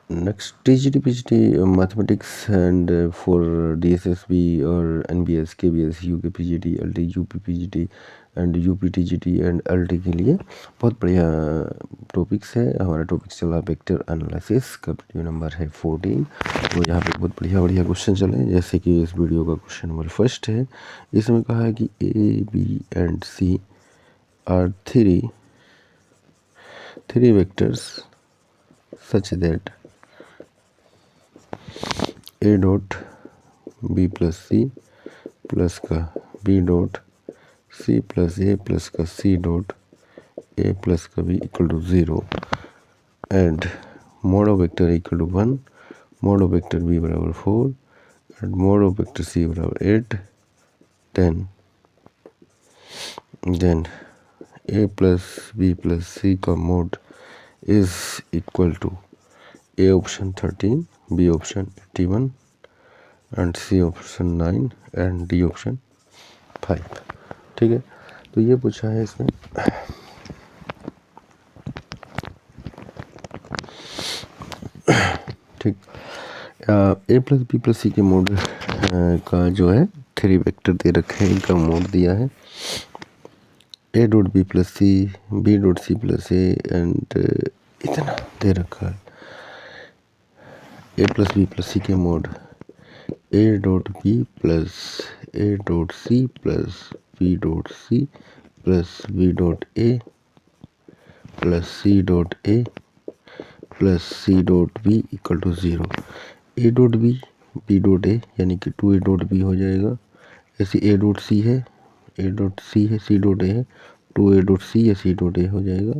Next TGT PGT mathematics and for DSSB और NBS KBS UK PGT LT UP PGT and UP TGT and LT के लिए बहुत बढ़िया topics है। हमारा टॉपिक चला वेक्टर एनालिसिस का, वीडियो नंबर है 14। तो यहाँ पे बहुत बढ़िया क्वेश्चन चले, जैसे कि इस वीडियो का क्वेश्चन नंबर फर्स्ट है। इसमें कहा है कि A B and C are three vectors such that A dot B plus सी प्लस का B dot C plus A plus का सी डॉट ए प्लस का B equal to 0 and mod of vector equal to 1, mod of vector B बराबर 4 and mod of vector C बराबर 8, then A plus B plus C का mod is equal to A option 13, B option 81 and C option 9 and D option 5। ठीक है, तो ये पूछा है इसमें। ठीक, A plus B plus C के मोड का जो है 3 वेक्टर दे रखे हैं, इनका मोड दिया है A dot B plus C, B dot C plus A and इतना दे रखा है। A plus B plus C के mod A dot B plus A dot C plus B dot C plus B dot A plus C dot A plus C dot B equal to 0। A dot B dot A यानी कि 2 A dot B हो जाएगा। ऐसे ए dot सी है, A dot सी है, सी dot ए है, 2 A dot सी या सी dot ए हो जाएगा।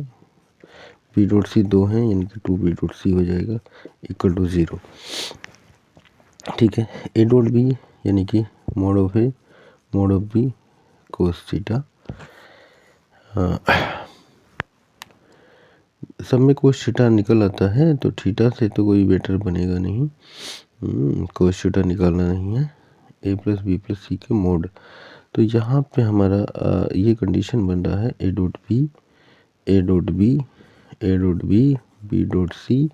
बी डॉट सी 2 है यानी कि 2 बी डॉट सी हो जाएगा इक्वल टू 0। ठीक है, ए डॉट बी यानी कि mod of A mod of B cos theta, सब में कोस थीटा निकल आता है, तो थीटा से तो कोई वेक्टर बनेगा नहीं, कोस थीटा निकालना नहीं है। A plus B plus C के मोड, तो यहाँ पे हमारा ये कंडीशन बन रहा है A dot B A dot B A dot B B dot C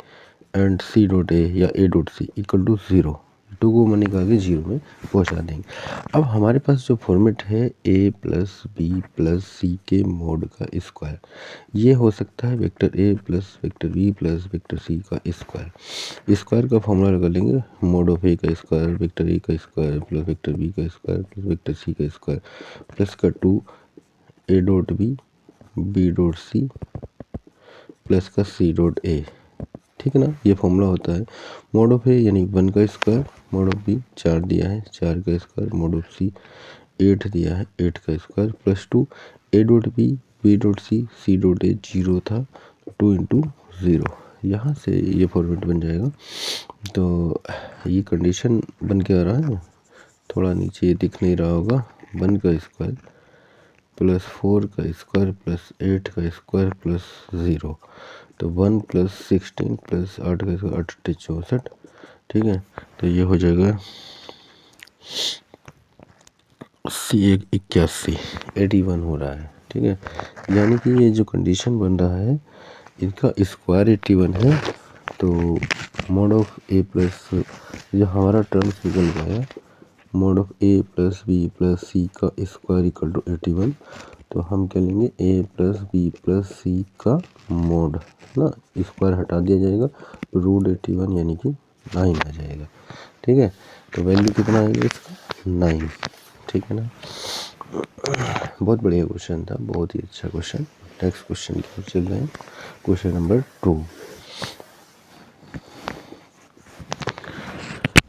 and C dot A या A dot C equal to 0, 2 को मैंने कहा कि 0 में पहुँचा देंगे। अब हमारे पास जो फॉर्मेट है A plus B plus C के मोड का स्क्वायर, ये हो सकता है vector A plus vector B plus vector C का स्क्वायर। स्क्वायर का फॉर्मूला लगा लेंगे, मोड ऑफ ए का स्क्वायर वेक्टर ए का स्क्वायर प्लस वेक्टर बी का स्क्वायर प्लस वेक्टर सी का स्क्वायर प्लस का 2 A dot B dot C plus का सी डॉट ए। ठीक है ना, ये फॉर्मूला होता है। मोड ऑफ ए यानी 1 का स्क्वायर, मोड ऑफ बी 4 दिया है 4 का स्क्वायर, मोड ऑफ सी 8 दिया है 8 का square plus 2 A dot B dot C dot A 0 था, 2 इंटू 0। यहाँ से ये फॉर्मेट बन जाएगा। तो ये कंडीशन बन के आ रहा है, थोड़ा नीचे ये दिख नहीं रहा होगा, 1 का स्क्वायर प्लस 4 का स्क्वायर प्लस 8 का स्क्वायर प्लस 0, तो 1 प्लस 16 प्लस 8 का स्क्वायर 8 64। ठीक है, तो ये हो जाएगा सी 81 81 हो रहा है। ठीक है, यानी कि ये जो कंडीशन बन रहा है इसका स्क्वायर 81 है। तो मोड ऑफ ए प्लस जो हमारा टर्म्स निकल गया, mod of A plus B plus C का स्क्वायर इक्वल टू 81, तो हम कह लेंगे A plus B plus C का मोड ना, स्क्वायर हटा दिया जाएगा, रूट 81 यानी कि 9 आ जाएगा। ठीक है, तो वैल्यू कितना आएगा इसका 9। ठीक है ना, बहुत बढ़िया क्वेश्चन था, बहुत ही अच्छा क्वेश्चन। नेक्स्ट क्वेश्चन की ओर चल रहे हैं, क्वेश्चन नंबर 2।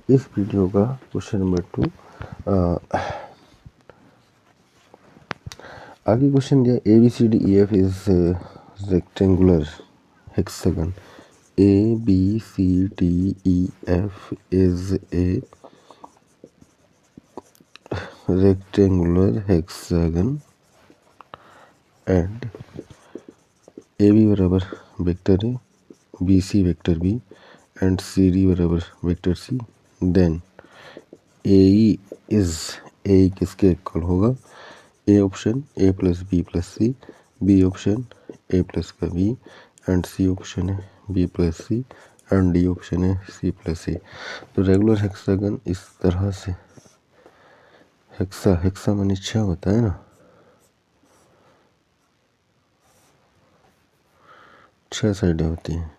इस वीडियो का क्वेश्चन नंबर 2 आगे क्वेश्चन दिया A B C D E F is rectangular hexagon, A B C D E F is a rectangular hexagon and A B बराबर vector A, B C vector B and C D बराबर vector C, then A is A किसके equal होगा, A option A plus C, B option A plus का B and C option है B plus C and D option है C plus ए। तो regular hexagon इस तरह से, हेक्सा माने 6 होता है ना, 6 साइडें होती हैं।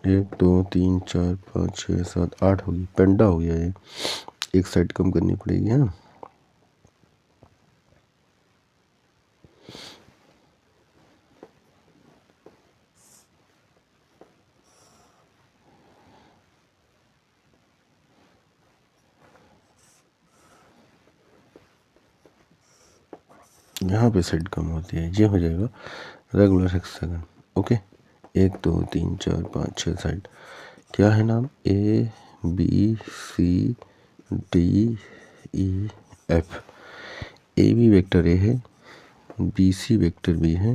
एक दो तीन चार 5 6 7 8 होगी, पेंडा हो गया ये, एक साइड कम करनी पड़ेगी है ना। यहाँ पे साइड कम होती है, ये हो जाएगा रेगुलर हेक्सागन। Okay, 1 2 3 4 5 6 side. क्या है नाम? A B C D E F. A B vector A है, बी सी वेक्टर बी है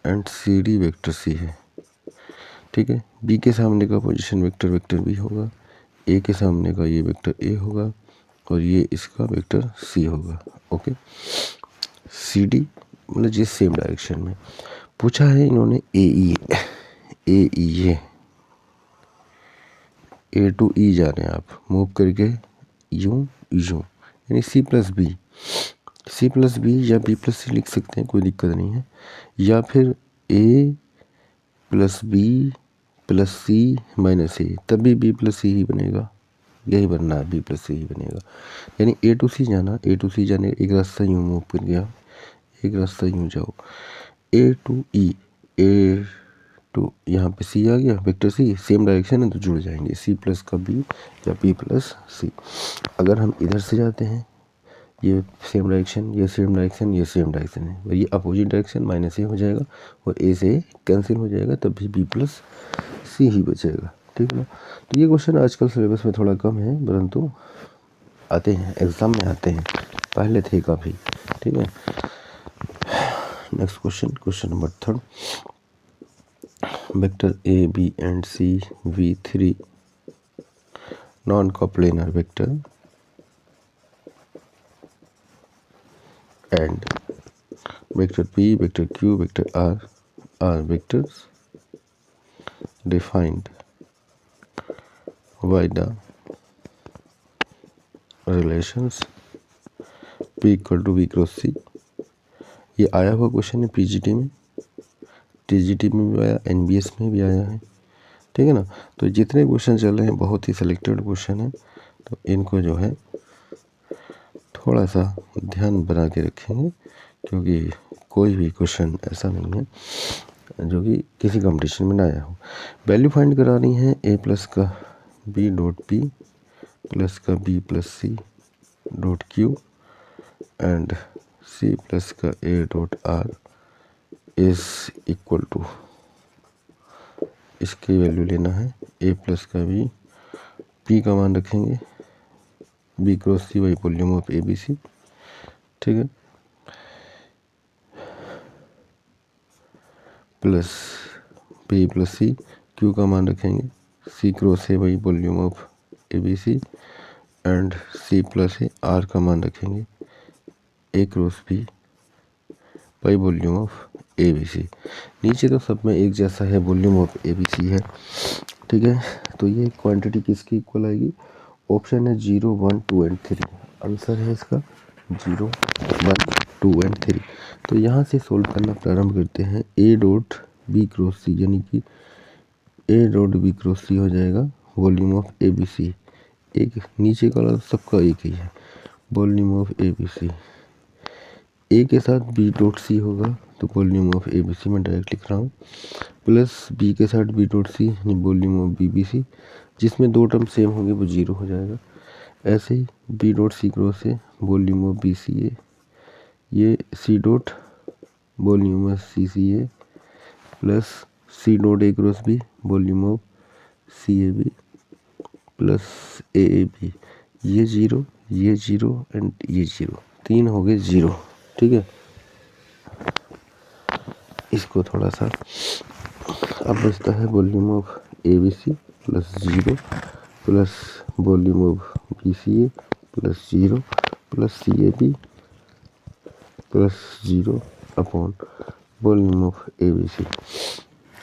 and C D vector C है। ठीक है, बी के सामने का पोजीशन वेक्टर बी होगा, ए के सामने का ये वेक्टर ए होगा और ये इसका वेक्टर सी होगा। ओके, सी डी मतलब जिस सेम डायरेक्शन में पूछा है इन्होंने। ए ई ए टू ई जा रहे हैं आप, मूव करके यूं यानी सी प्लस बी या बी प्लस सी लिख सकते हैं, कोई दिक्कत नहीं है। या फिर ए प्लस बी प्लस सी माइनस ए, तब भी बी प्लस सी ही बनेगा, यही बनना है, बी प्लस सी ही बनेगा। यानी ए टू सी जाने एक रास्ता यूँ मूव कर गया, एक रास्ता यूँ जाओ, ए टू यहाँ पे सी आ गया, वेक्टर सी सेम डायरेक्शन है तो जुड़ जाएंगे, सी प्लस का बी या बी प्लस सी। अगर हम इधर से जाते हैं, ये सेम डायरेक्शन, ये सेम डायरेक्शन, ये सेम डायरेक्शन है, और ये अपोजिट डायरेक्शन, माइनस ए हो जाएगा और ए से कैंसिल हो जाएगा, तब भी बी प्लस सी ही बचेगा। ठीक है ना। तो ये क्वेश्चन आजकल सिलेबस में थोड़ा कम है, परंतु आते हैं, एग्ज़ाम में आते हैं, पहले थे काफ़ी। ठीक है, next question number 3। Vector A B and C V3 non coplanar vector and vector P, vector Q, vector R are vectors defined by the relations P equal to V cross C। ये आया हुआ question है PGT में, TGT में भी आया, NBS में भी आया है। ठीक है ना। तो जितने क्वेश्चन चल रहे हैं बहुत ही सिलेक्टेड क्वेश्चन है, तो इनको जो है थोड़ा सा ध्यान बना के रखेंगे, क्योंकि कोई भी क्वेश्चन ऐसा नहीं है जो कि किसी कंपटीशन में ना आया हो। वैल्यू फाइंड करानी है ए प्लस का बी डॉट पी प्लस का B plus C dot Q and C plus का A dot R is equal to, इसकी वैल्यू लेना है ए प्लस का बी, पी का मान रखेंगे B cross C by volume of A B C. ठीक है, plus P plus C, Q का मान रखेंगे C cross A by volume of A B C and C plus A, R का मान रखेंगे A cross B by volume of A B C. नीचे तो सब में एक जैसा है, volume of A B C है। ठीक है, तो ये क्वांटिटी किसकी इक्वल आएगी? ऑप्शन है 0 1 2 एंड 3। आंसर है इसका 0 1 2 एंड 3। तो यहाँ से सोल्व करना प्रारंभ करते हैं। A dot B cross C, यानी कि A dot B cross C हो जाएगा volume of A B C. एक नीचे का सबका एक ही है, volume of A B C. A के साथ बी डॉट सी होगा तो volume of A B C मैं डायरेक्ट लिख रहा हूँ, प्लस बी के साथ बी डॉट सी यानी volume of B B C, जिसमें दो टर्म सेम होंगे वो 0 हो जाएगा। ऐसे ही बी डॉट सी क्रॉस से volume of B C A, ये C dot volume of C A plus C dot A cross B volume of C A B plus A B, ये 0 and ये 0, 3 हो गए 0। ठीक है, इसको थोड़ा सा अब बचता है volume of ABC plus 0 plus volume of BCA plus 0 plus CAB plus 0 upon volume of ABC।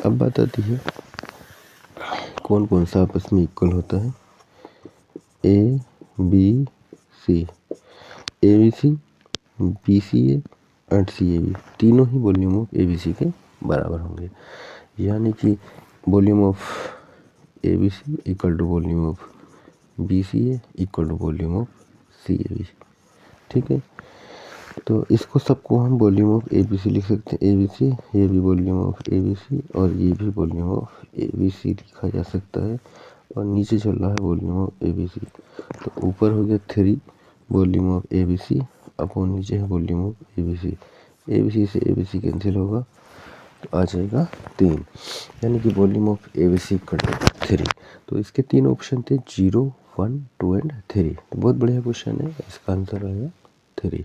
अब बात आती है कौन कौन सा आपस में इक्वल होता है। ABC, ABC, BCA and CAB तीनों ही वॉल्यूम ऑफ ABC के बराबर होंगे, यानी कि volume of ABC equal to volume of BCA equal to volume of CAB। ठीक है, तो इसको सबको हम वॉल्यूम ऑफ ABC लिख सकते हैं। ABC, ये भी वॉल्यूम ऑफ ABC और ये भी वॉल्यूम ऑफ ABC लिखा जा सकता है, और नीचे चल रहा है वॉल्यूम ऑफ ABC। तो ऊपर हो गया 3 वॉल्यूम ऑफ ABC अपॉन नीचे है वॉल्यूम ऑफ ABC। ABC से ABC कैंसिल होगा तो आ जाएगा 3, यानी कि volume of ABC equal to 3। तो इसके 3 ऑप्शन थे 0, 1, 2 एंड 3। तो बहुत बढ़िया क्वेश्चन है, इसका आंसर आएगा 3।